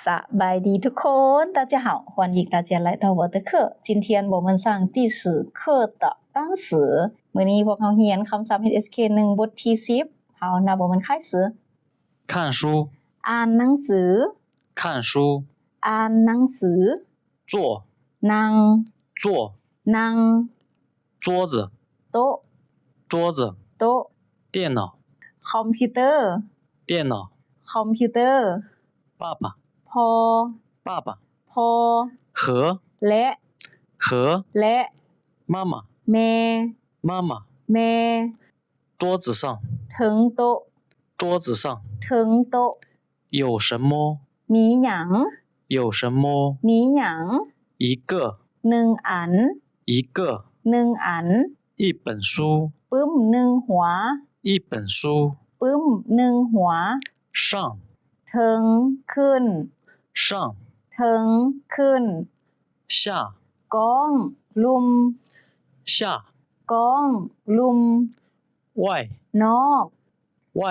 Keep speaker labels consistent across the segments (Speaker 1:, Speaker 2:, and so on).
Speaker 1: สบายดีทุกคน大家好欢迎大家来到我的课今天我们上第10课的单词มื้อนี้พวกเราเรียนคำศัพท์ HSK 1บทที่10好那我们开始
Speaker 2: 看书
Speaker 1: อ่านหนังสือ
Speaker 2: 看书
Speaker 1: อ่านหนังสือ
Speaker 2: 坐
Speaker 1: นั่ง
Speaker 2: 坐
Speaker 1: นั่ง
Speaker 2: 桌子
Speaker 1: โต๊ะ
Speaker 2: 桌子
Speaker 1: โต๊ะ
Speaker 2: 电脑
Speaker 1: คอมพิวเตอร์
Speaker 2: 电脑
Speaker 1: คอมพิวเตอร์
Speaker 2: 爸爸
Speaker 1: พอ
Speaker 2: 爸爸
Speaker 1: พอ
Speaker 2: 和
Speaker 1: และ
Speaker 2: 和
Speaker 1: และ
Speaker 2: 妈妈
Speaker 1: แม่
Speaker 2: 妈妈
Speaker 1: แม่
Speaker 2: 桌子上
Speaker 1: ถึงโต๊ะ
Speaker 2: 桌子上
Speaker 1: ถึงโต๊ะ
Speaker 2: 有什么
Speaker 1: มีหยัง
Speaker 2: 有什么
Speaker 1: มีหยัง
Speaker 2: 一个
Speaker 1: หนึ่งอัน
Speaker 2: 一个
Speaker 1: หนึ่งอัน
Speaker 2: 一本书
Speaker 1: ปึ้มหนึ่งหัว
Speaker 2: 一本书
Speaker 1: ปึ้มหนึ่งหัว
Speaker 2: 上
Speaker 1: ถึงขึ้น
Speaker 2: 上
Speaker 1: ถึงขึ้น
Speaker 2: 下
Speaker 1: ก้องลุม
Speaker 2: 下
Speaker 1: ก้องลุม
Speaker 2: 外
Speaker 1: นอก
Speaker 2: 外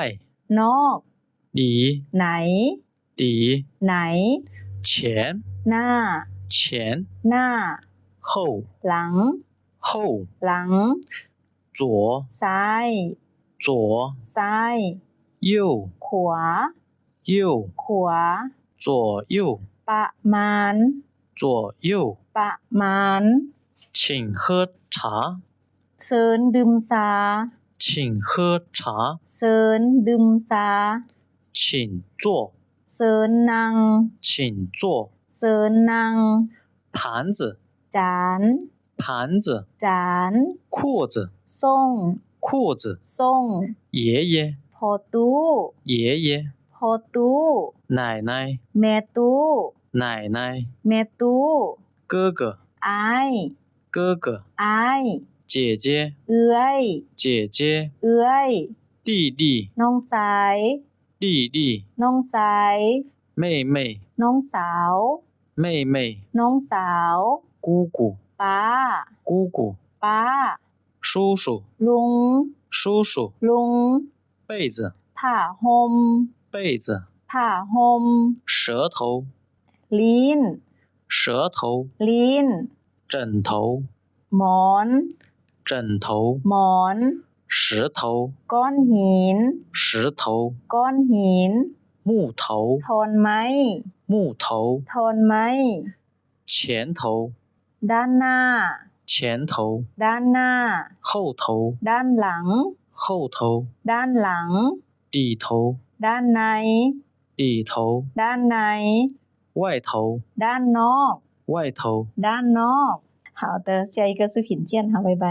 Speaker 1: นอก
Speaker 2: 里
Speaker 1: ไหน
Speaker 2: 里
Speaker 1: ไหน
Speaker 2: 前
Speaker 1: หน้า
Speaker 2: 前
Speaker 1: หน้า
Speaker 2: 后
Speaker 1: หลัง
Speaker 2: 后
Speaker 1: หลัง
Speaker 2: 左
Speaker 1: ซ้าย
Speaker 2: 左
Speaker 1: ซ้าย
Speaker 2: 右
Speaker 1: ขวา
Speaker 2: 右
Speaker 1: ขวา
Speaker 2: 左右
Speaker 1: ประมาณ
Speaker 2: 左右
Speaker 1: ประมาณ
Speaker 2: 请喝茶
Speaker 1: เซินดื่มซา
Speaker 2: 请喝茶
Speaker 1: เซินดื่มซา
Speaker 2: 请坐
Speaker 1: เซินนั่ง
Speaker 2: 请坐
Speaker 1: เซินนั่ง
Speaker 2: 盘子
Speaker 1: จาน
Speaker 2: 盘子
Speaker 1: จาน
Speaker 2: 裤子
Speaker 1: ส่ง
Speaker 2: 裤子
Speaker 1: ส่ง
Speaker 2: 爷爷
Speaker 1: พอตู้
Speaker 2: 爷爷
Speaker 1: พอตู้
Speaker 2: 奶奶
Speaker 1: แม่ตู้
Speaker 2: 奶奶
Speaker 1: แม่ตู้
Speaker 2: 哥哥
Speaker 1: อาย
Speaker 2: 哥哥
Speaker 1: อาย
Speaker 2: 姐姐
Speaker 1: เอื้อย
Speaker 2: 姐姐
Speaker 1: เอื้อย
Speaker 2: 弟弟
Speaker 1: น้องสาย
Speaker 2: 弟弟
Speaker 1: น้องสาย
Speaker 2: 妹妹
Speaker 1: น้องสาว
Speaker 2: 妹妹
Speaker 1: น้องสาว
Speaker 2: 姑姑
Speaker 1: ป้า
Speaker 2: 姑姑
Speaker 1: ป้า
Speaker 2: 叔叔
Speaker 1: ลุง
Speaker 2: 叔叔
Speaker 1: ลุง
Speaker 2: 被子
Speaker 1: ผ้าห่ม
Speaker 2: 被子
Speaker 1: ผ้าห่ม
Speaker 2: 舌头
Speaker 1: ลิ้น
Speaker 2: 舌头
Speaker 1: ลิ้น
Speaker 2: 枕头
Speaker 1: หมอน
Speaker 2: 枕头
Speaker 1: หมอน
Speaker 2: 石头
Speaker 1: ก้อนหิน
Speaker 2: 石头
Speaker 1: ก้อนหิน
Speaker 2: 木头
Speaker 1: ทอนไม้
Speaker 2: 木头
Speaker 1: ทอนไม้
Speaker 2: 前头
Speaker 1: ด้านหน้า
Speaker 2: 前头
Speaker 1: ด้านหน้า
Speaker 2: 后头
Speaker 1: ด้านหลัง
Speaker 2: 后头
Speaker 1: ด้านหลัง
Speaker 2: 里头
Speaker 1: ด้านใน
Speaker 2: 里头
Speaker 1: ด้านใน
Speaker 2: 外头
Speaker 1: ด้านนอก
Speaker 2: 外头
Speaker 1: ด้านนอก好的下一个是品鉴好拜拜